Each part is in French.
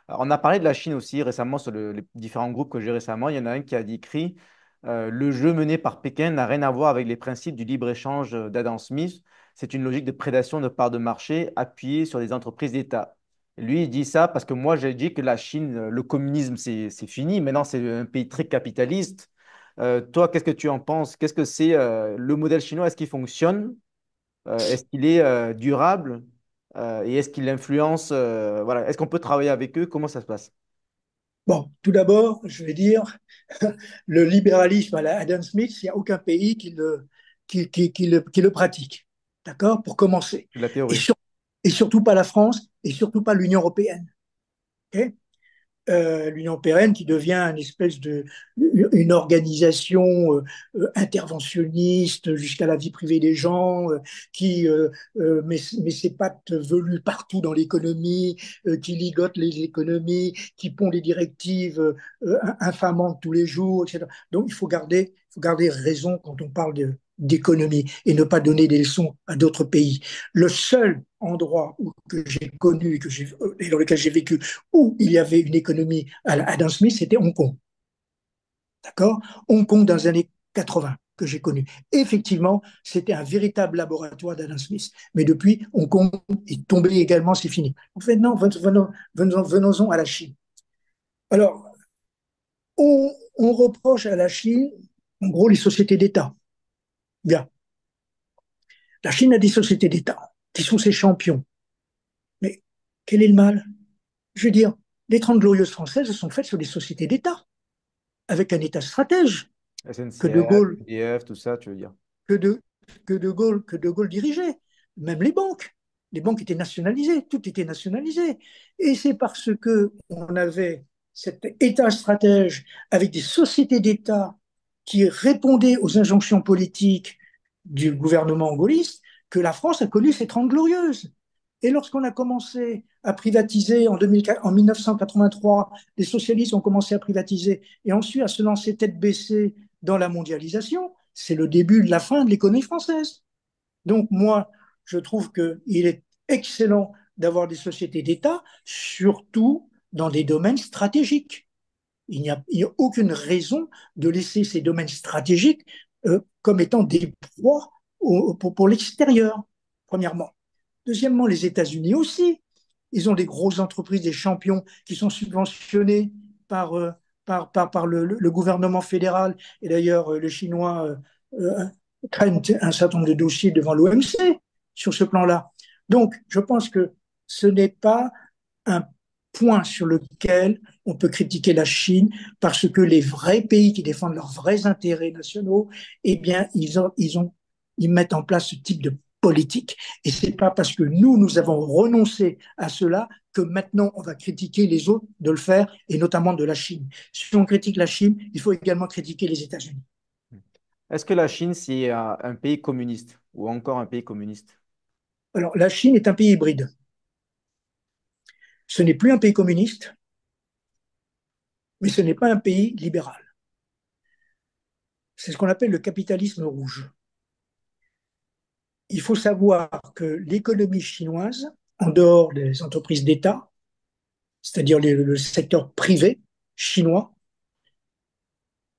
Alors, on a parlé de la Chine aussi récemment sur les différents groupes que j'ai récemment. Il y en a un qui a écrit le jeu mené par Pékin n'a rien à voir avec les principes du libre-échange d'Adam Smith. C'est une logique de prédation de parts de marché appuyée sur les entreprises d'État. Lui, il dit ça parce que moi, j'ai dit que la Chine, le communisme, c'est fini. Maintenant, c'est un pays très capitaliste. Toi, qu'est-ce que tu en penses? Qu'est-ce que c'est le modèle chinois? Est-ce qu'il fonctionne? Est-ce qu'il est durable? Et est-ce qu'il influence, voilà, est-ce qu'on peut travailler avec eux? Comment ça se passe? Bon, tout d'abord, je vais dire, le libéralisme à la Adam Smith, il n'y a aucun pays qui le pratique. D'accord? Pour commencer. C'est la Et, théorie. sur- et surtout pas la France, et surtout pas l'Union européenne. Ok. L'Union européenne qui devient une organisation interventionniste jusqu'à la vie privée des gens, qui met ses pattes velues partout dans l'économie, qui ligote les économies, qui pond des directives infamantes tous les jours, etc. Donc il faut garder raison quand on parle d'économie et ne pas donner des leçons à d'autres pays. Le seul endroit que j'ai connu et dans lequel j'ai vécu où il y avait une économie à la Adam Smith, c'était Hong Kong. D'accord. Hong Kong dans les années 80 que j'ai connu. Effectivement, c'était un véritable laboratoire d'Adam Smith. Mais depuis, Hong Kong est tombé également, c'est fini. En fait, non, venons-en à la Chine. Alors, on reproche à la Chine, en gros, les sociétés d'État. Bien. La Chine a des sociétés d'État qui sont ses champions. Mais quel est le mal? Je veux dire, les 30 glorieuses françaises sont faites sur des sociétés d'État, avec un État stratège que De SNCF, Gaulle, EDF, tout ça, tu veux dire. que de, que de Gaulle dirigeait. Même les banques. Les banques étaient nationalisées, tout était nationalisé. Et c'est parce que on avait cet État stratège avec des sociétés d'État qui répondaient aux injonctions politiques du gouvernement gaulliste que la France a connu ces 30 glorieuses. Et lorsqu'on a commencé à privatiser en 1983, les socialistes ont commencé à privatiser et ensuite à se lancer tête baissée dans la mondialisation, c'est le début de la fin de l'économie française. Donc moi, je trouve qu'il est excellent d'avoir des sociétés d'État, surtout dans des domaines stratégiques. Il n'y a aucune raison de laisser ces domaines stratégiques comme étant des proies pour l'extérieur, premièrement. Deuxièmement, les États-Unis aussi, ils ont des grosses entreprises, des champions qui sont subventionnés par, par le gouvernement fédéral. Et d'ailleurs, le Chinois traîne un certain nombre de dossiers devant l'OMC sur ce plan-là. Donc, je pense que ce n'est pas un point sur lequel on peut critiquer la Chine parce que les vrais pays qui défendent leurs vrais intérêts nationaux, eh bien, ils mettent en place ce type de politique. Et c'est pas parce que nous avons renoncé à cela que maintenant on va critiquer les autres de le faire, et notamment de la Chine. Si on critique la Chine, il faut également critiquer les États-Unis. Est-ce que la Chine, c'est un pays communiste ou encore un pays communiste? Alors, la Chine est un pays hybride. Ce n'est plus un pays communiste, mais ce n'est pas un pays libéral. C'est ce qu'on appelle le capitalisme rouge. Il faut savoir que l'économie chinoise, en dehors des entreprises d'État, c'est-à-dire le secteur privé chinois,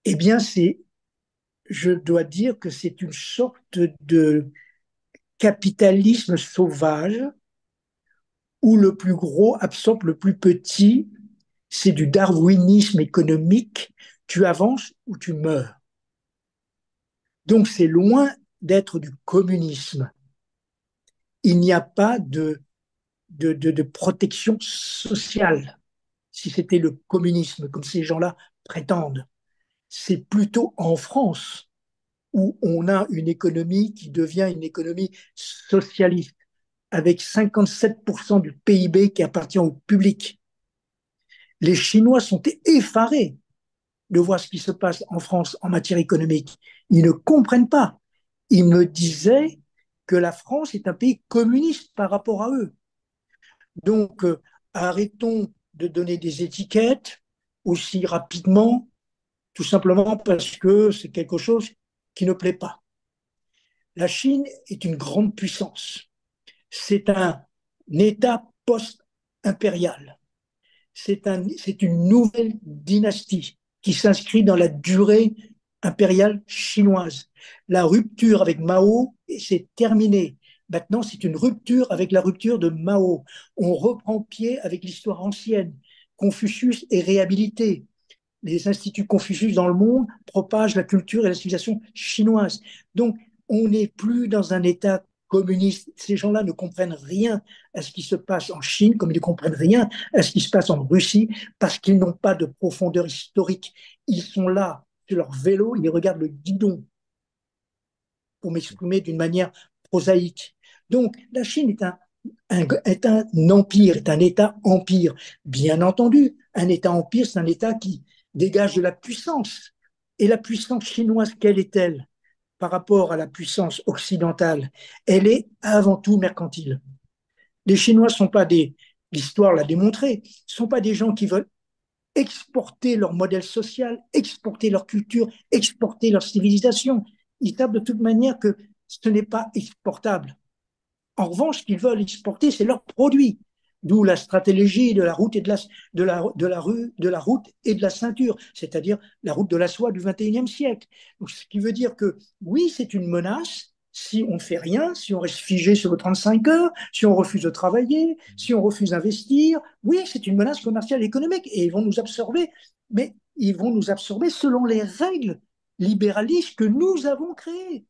eh bien, je dois dire que c'est une sorte de capitalisme sauvage où le plus gros absorbe le plus petit. C'est du darwinisme économique. Tu avances ou tu meurs. Donc, c'est loin d'être du communisme. Il n'y a pas de protection sociale si c'était le communisme, comme ces gens-là prétendent. C'est plutôt en France où on a une économie qui devient une économie socialiste, avec 57% du PIB qui appartient au public. Les Chinois sont effarés de voir ce qui se passe en France en matière économique. Ils ne comprennent pas. Ils me disaient que la France est un pays communiste par rapport à eux. Donc, arrêtons de donner des étiquettes aussi rapidement, tout simplement parce que c'est quelque chose qui ne plaît pas. La Chine est une grande puissance. C'est un État post-impérial. c'est une nouvelle dynastie qui s'inscrit dans la durée impériale chinoise. La rupture avec Mao, c'est terminé. Maintenant, c'est une rupture avec la rupture de Mao. On reprend pied avec l'histoire ancienne. Confucius est réhabilité. Les instituts Confucius dans le monde propagent la culture et la civilisation chinoise. Donc, on n'est plus dans un État communiste. Ces gens-là ne comprennent rien à ce qui se passe en Chine, comme ils ne comprennent rien à ce qui se passe en Russie, parce qu'ils n'ont pas de profondeur historique. Ils sont là, sur leur vélo, ils regardent le guidon, pour m'exprimer d'une manière prosaïque. Donc, la Chine est un empire, est un État-empire. Bien entendu, un État-empire, c'est un État qui dégage de la puissance. Et la puissance chinoise, quelle est-elle par rapport à la puissance occidentale? Elle est avant tout mercantile. Les Chinois ne sont pas des, l'histoire l'a démontré, ne sont pas des gens qui veulent exporter leur modèle social, exporter leur culture, exporter leur civilisation. Ils savent de toute manière que ce n'est pas exportable. En revanche, ce qu'ils veulent exporter, c'est leurs produits. D'où la stratégie de la route et de la route et de la ceinture, c'est-à-dire la route de la soie du XXIe siècle. Donc, ce qui veut dire que oui, c'est une menace si on ne fait rien, si on reste figé sur le 35 heures, si on refuse de travailler, si on refuse d'investir. Oui, c'est une menace commerciale et économique et ils vont nous absorber, mais ils vont nous absorber selon les règles libéralistes que nous avons créées.